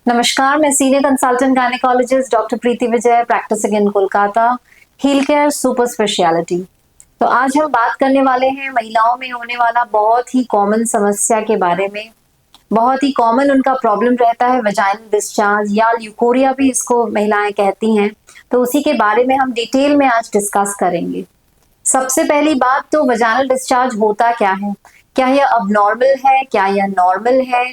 नमस्कार, मैं senior consultant gynaecologist doctor Preeti Vijay, practising in Kolkata, heal care super speciality. तो आज हम बात करने वाले हैं महिलाओं में होने वाला बहुत ही कॉमन समस्या के बारे में। बहुत ही कॉमन उनका प्रॉब्लम रहता है वजाइनल डिस्चार्ज या ल्यूकोरिया भी इसको महिलाएं कहती हैं। तो उसी के बारे में हम डिटेल में आज डिस्कस करेंगे। सबसे पहली बात तो वजाइनल डिस्चार्ज होता क्या है, क्या यह अबनॉर्मल है, क्या यह नॉर्मल है,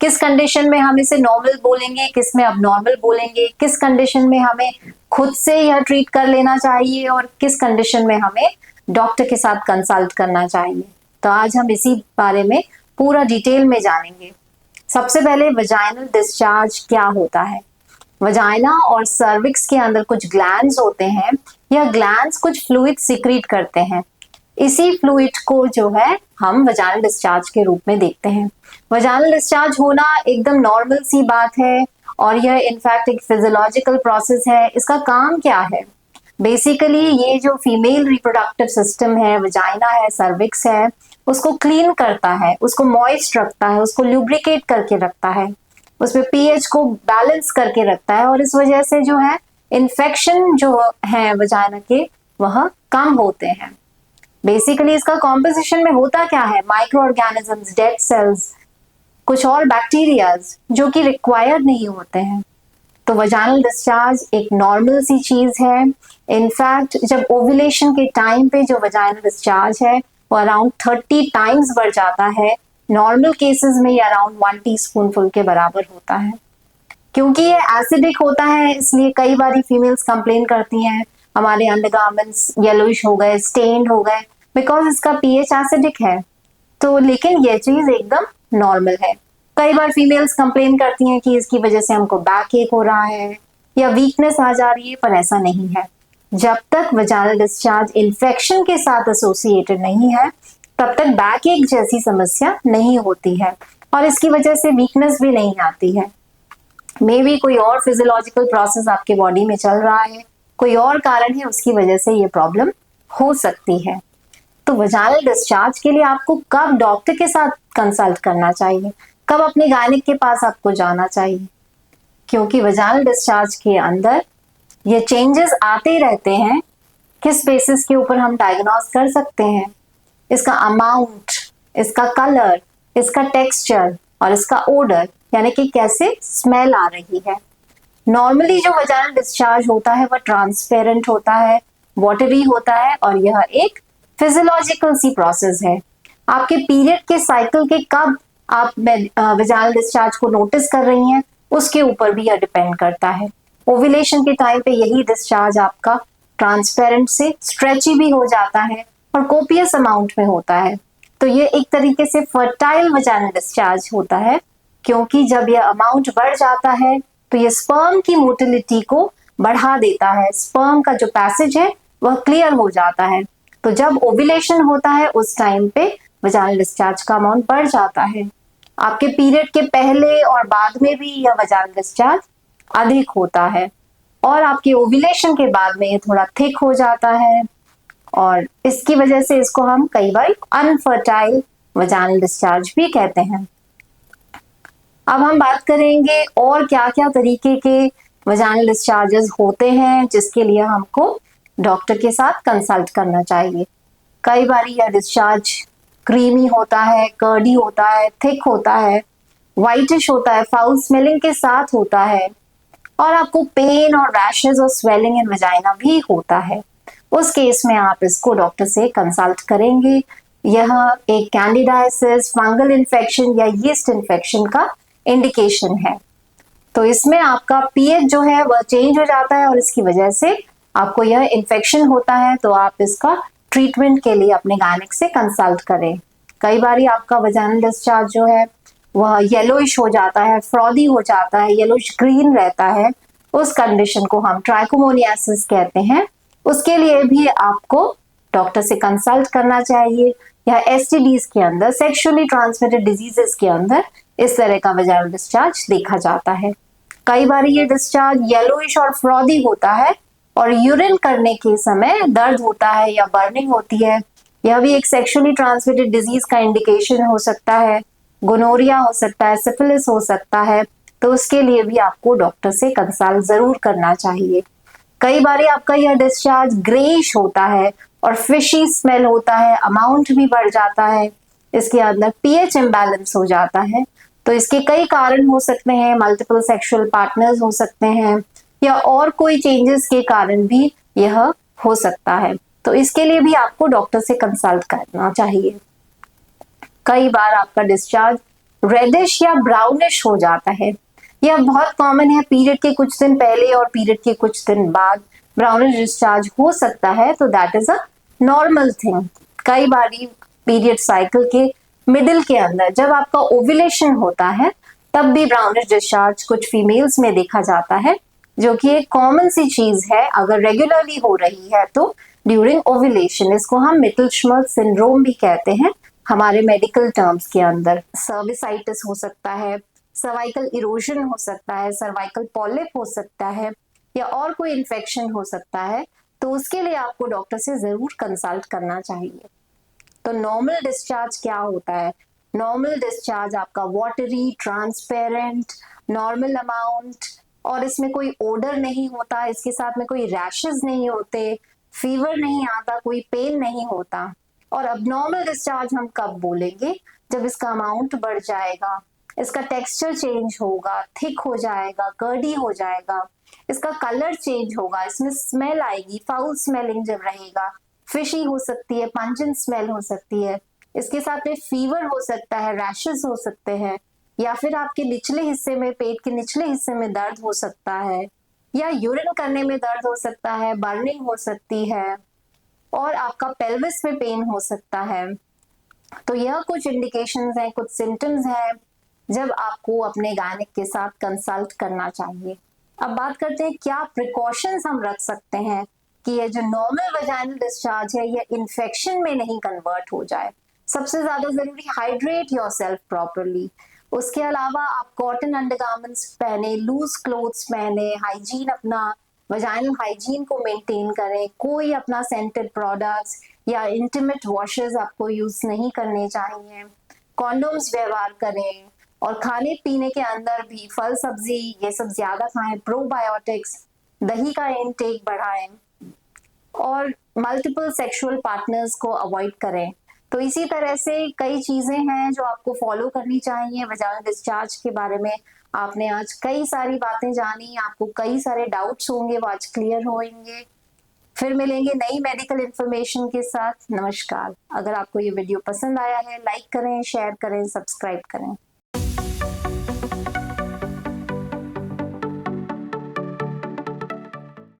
किस कंडीशन में हम इसे नॉर्मल बोलेंगे, किस में अबनॉर्मल बोलेंगे, किस कंडीशन में हमें खुद से यह ट्रीट कर लेना चाहिए और किस कंडीशन में हमें डॉक्टर के साथ कंसल्ट करना चाहिए। तो आज हम इसी बारे में पूरा डिटेल में जानेंगे। सबसे पहले वजाइनल डिस्चार्ज क्या होता है। वजाइना और सर्विक्स के अंदर कुछ ग्लैंड्स होते हैं। यह ग्लैंड्स कुछ फ्लूइड सिक्रीट करते हैं। इसी फ्लूइड को जो है हम वजाइनल डिस्चार्ज के रूप में देखते हैं। वजाइनल डिस्चार्ज होना एकदम नॉर्मल सी बात है और यह इनफैक्ट एक फिजियोलॉजिकल प्रोसेस है। इसका काम क्या है? बेसिकली ये जो फीमेल रिप्रोडक्टिव सिस्टम है, वजाइना है, सर्विक्स है, उसको क्लीन करता है, उसको मॉइस्ट रखता है, उसको ल्यूब्रिकेट करके रखता है, उसमें पीएच को बैलेंस करके रखता है और इस वजह से जो है इन्फेक्शन जो है वजाइना के वह कम होते हैं। बेसिकली इसका कॉम्पोजिशन में होता क्या है? माइक्रो ऑर्गेनिजम्स, डेड सेल्स, कुछ और बैक्टीरियाज जो कि रिक्वायर्ड नहीं होते हैं। तो वजाइनल डिस्चार्ज एक नॉर्मल सी चीज है। इनफैक्ट जब ओव्यूलेशन के टाइम पे जो वजाइनल डिस्चार्ज है वो अराउंड 30 टाइम्स बढ़ जाता है। नॉर्मल केसेस में ये अराउंड 1 टीस्पूनफुल के बराबर होता है। क्योंकि ये एसिडिक होता है इसलिए कई बार फीमेल्स कंप्लेन करती हैं हमारे अंडरगारमेंट्स येलोइश हो गए, स्टेन्ड हो गए, बिकॉज इसका पीएच एसिडिक है। तो लेकिन ये चीज एकदम नॉर्मल है। कई बार फीमेल्स कंप्लेन करती हैं कि इसकी वजह से हमको बैक एक हो रहा है या वीकनेस आ जा रही है, पर ऐसा नहीं है। जब तक वजाइनल डिस्चार्ज इन्फेक्शन के साथ एसोसिएटेड नहीं है तब तक बैक एक जैसी समस्या नहीं होती है और इसकी वजह से वीकनेस भी नहीं आती है। मे बी कोई और फिजियोलॉजिकल प्रोसेस आपके बॉडी में चल रहा है, कोई और कारण है, उसकी वजह से ये प्रॉब्लम हो सकती है। तो वजाइनल डिस्चार्ज के लिए आपको कब डॉक्टर के साथ कंसल्ट करना चाहिए, कब अपने गायनिक के पास आपको जाना चाहिए? क्योंकि वजाइनल डिस्चार्ज के अंदर ये चेंजेस आते रहते हैं। किस बेसिस के ऊपर हम डायग्नोज कर सकते हैं? इसका अमाउंट, इसका कलर, इसका टेक्सचर और इसका ओडर, यानी कि कैसे स्मेल आ रही है। नॉर्मली जो वजाइनल डिस्चार्ज होता है वह ट्रांसपेरेंट होता है, वाटरी होता है और यह एक फिजियोलॉजिकल सी प्रोसेस है। आपके पीरियड के साइकिल के कब आप वजाइनल डिस्चार्ज को नोटिस कर रही हैं उसके ऊपर भी यह डिपेंड करता है। ओव्यूलेशन के टाइम पे यही डिस्चार्ज आपका ट्रांसपेरेंट से स्ट्रेची भी हो जाता है और कोपियस अमाउंट में होता है। तो ये एक तरीके से फर्टाइल वजाइनल डिस्चार्ज होता है, क्योंकि जब यह अमाउंट बढ़ जाता है तो ये स्पर्म की मोटिलिटी को बढ़ा देता है। स्पर्म का जो पैसेज है वह क्लियर हो जाता है। तो जब ओव्यूलेशन होता है उस टाइम पे वजाइनल डिस्चार्ज का अमाउंट बढ़ जाता है। आपके पीरियड के पहले और बाद में भी यह वजाइनल डिस्चार्ज अधिक होता है और आपके ओव्यूलेशन के बाद में ये थोड़ा थिक हो जाता है और इसकी वजह से इसको हम कई बार अनफर्टाइल वजाइनल डिस्चार्ज भी कहते हैं। अब हम बात करेंगे और क्या क्या तरीके के वजाइनल डिस्चार्जेस होते हैं जिसके लिए हमको डॉक्टर के साथ कंसल्ट करना चाहिए। कई बार यह डिस्चार्ज क्रीमी होता है, कर्डी होता है, थिक होता है, व्हाइटिश होता है, फाउल स्मेलिंग के साथ होता है और आपको पेन और रैशेस और स्वेलिंग इन वजाइना भी होता है। उस केस में आप इसको डॉक्टर से कंसल्ट करेंगे। यह एक कैंडिडाइसिस, फंगल इन्फेक्शन या यीस्ट इन्फेक्शन का इंडिकेशन है। तो इसमें आपका पीएच जो है वह चेंज हो जाता है और इसकी वजह से आपको यह इन्फेक्शन होता है। तो आप इसका ट्रीटमेंट के लिए अपने गायनिक से कंसल्ट करें। कई बार आपका वजाइनल डिस्चार्ज जो है वह येलोइश हो जाता है, फ्रॉदी हो जाता है, येलोइश ग्रीन रहता है। उस कंडीशन को हम ट्राइकोमोनियासिस कहते हैं। उसके लिए भी आपको डॉक्टर से कंसल्ट करना चाहिए। या एसटीडीज के अंदर, सेक्सुअली ट्रांसमिटेड डिजीजेस के अंदर इस तरह का वजाइनल डिस्चार्ज देखा जाता है। कई बार ये डिस्चार्ज येलोइश और फ्रॉदी होता है और यूरिन करने के समय दर्द होता है या बर्निंग होती है। यह भी एक सेक्सुअली ट्रांसमिटेड डिजीज का इंडिकेशन हो सकता है। गोनोरिया हो सकता है, सिफिलिस हो सकता है, तो उसके लिए भी आपको डॉक्टर से कंसल्ट जरूर करना चाहिए। कई बार आपका यह डिस्चार्ज ग्रेइश होता है और फिशी स्मेल होता है, अमाउंट भी बढ़ जाता है, इसके अंदर पीएच इम्बैलेंस हो जाता है। तो इसके कई कारण हो सकते हैं, मल्टीपल सेक्सुअल पार्टनर्स हो सकते हैं या और कोई चेंजेस के कारण भी यह हो सकता है। तो इसके लिए भी आपको डॉक्टर से कंसल्ट करना चाहिए। कई बार आपका डिस्चार्ज रेडिश या ब्राउनिश हो जाता है। यह बहुत कॉमन है, पीरियड के कुछ दिन पहले और पीरियड के कुछ दिन बाद ब्राउनिश डिस्चार्ज हो सकता है। तो that is a normal thing. कई बार पीरियड साइकिल के मिडिल के अंदर जब आपका ओव्यूलेशन होता है तब भी ब्राउनिश डिस्चार्ज कुछ फीमेल्स में देखा जाता है, जो कि एक कॉमन सी चीज है। अगर रेगुलरली हो रही है तो ड्यूरिंग ओव्यूलेशन, इसको हम मिटल-श्मिट सिंड्रोम भी कहते हैं हमारे मेडिकल टर्म्स के अंदर। सर्विसाइटिस हो सकता है, सर्वाइकल इरोजन हो सकता है, सर्वाइकल पॉलिप हो सकता है या और कोई इन्फेक्शन हो सकता है। तो उसके लिए आपको डॉक्टर से जरूर कंसल्ट करना चाहिए। तो नॉर्मल डिस्चार्ज क्या होता है? नॉर्मल डिस्चार्ज आपका वाटरी, ट्रांसपेरेंट, नॉर्मल अमाउंट, और इसमें कोई ओडर नहीं होता, इसके साथ में कोई रैशेस नहीं होते, फीवर नहीं आता, कोई पेन नहीं होता। और अबनॉर्मल डिस्चार्ज हम कब बोलेंगे? जब इसका अमाउंट बढ़ जाएगा, इसका टेक्सचर चेंज होगा, थिक हो जाएगा, कर्डी हो जाएगा, इसका कलर चेंज होगा, इसमें स्मेल आएगी, फाउल स्मेलिंग जब रहेगा, फिशी हो सकती है, पंजेंट स्मेल हो सकती है, इसके साथ में फीवर हो सकता है, रैशेस हो सकते हैं, या फिर आपके निचले हिस्से में, पेट के निचले हिस्से में दर्द हो सकता है, या यूरिन करने में दर्द हो सकता है, बर्निंग हो सकती है, और आपका पेल्विस में पेन हो सकता है। तो यह कुछ इंडिकेशंस हैं, कुछ सिम्टम्स हैं जब आपको अपने गायनिक के साथ कंसल्ट करना चाहिए। अब बात करते हैं क्या प्रिकॉशंस हम रख सकते हैं कि ये जो नॉर्मल वजाइनल डिस्चार्ज है ये इन्फेक्शन में नहीं कन्वर्ट हो जाए। सबसे ज्यादा जरूरी, हाइड्रेट योरसेल्फ प्रॉपरली। उसके अलावा आप कॉटन अंडरगारमेंट्स पहने, लूज क्लोथ्स पहने, हाइजीन, अपना वजाइनल हाइजीन को मेंटेन करें। कोई अपना सेंटेड प्रोडक्ट्स या इंटीमेट वॉशेस आपको यूज नहीं करने चाहिए। कॉन्डोम्स व्यवहार करें और खाने पीने के अंदर भी फल सब्जी ये सब ज्यादा खाएं, प्रोबायोटिक्स, दही का इनटेक बढ़ाएं और मल्टीपल सेक्सुअल पार्टनर्स को अवॉइड करें। तो इसी तरह से कई चीजें हैं जो आपको फॉलो करनी चाहिए वजाइनल डिस्चार्ज के बारे में। आपने आज कई सारी बातें जानी, आपको कई सारे डाउट्स होंगे, वो आज क्लियर होंगे। फिर मिलेंगे नई मेडिकल इंफॉर्मेशन के साथ। नमस्कार। अगर आपको ये वीडियो पसंद आया है, लाइक करें, शेयर करें, सब्सक्राइब करें।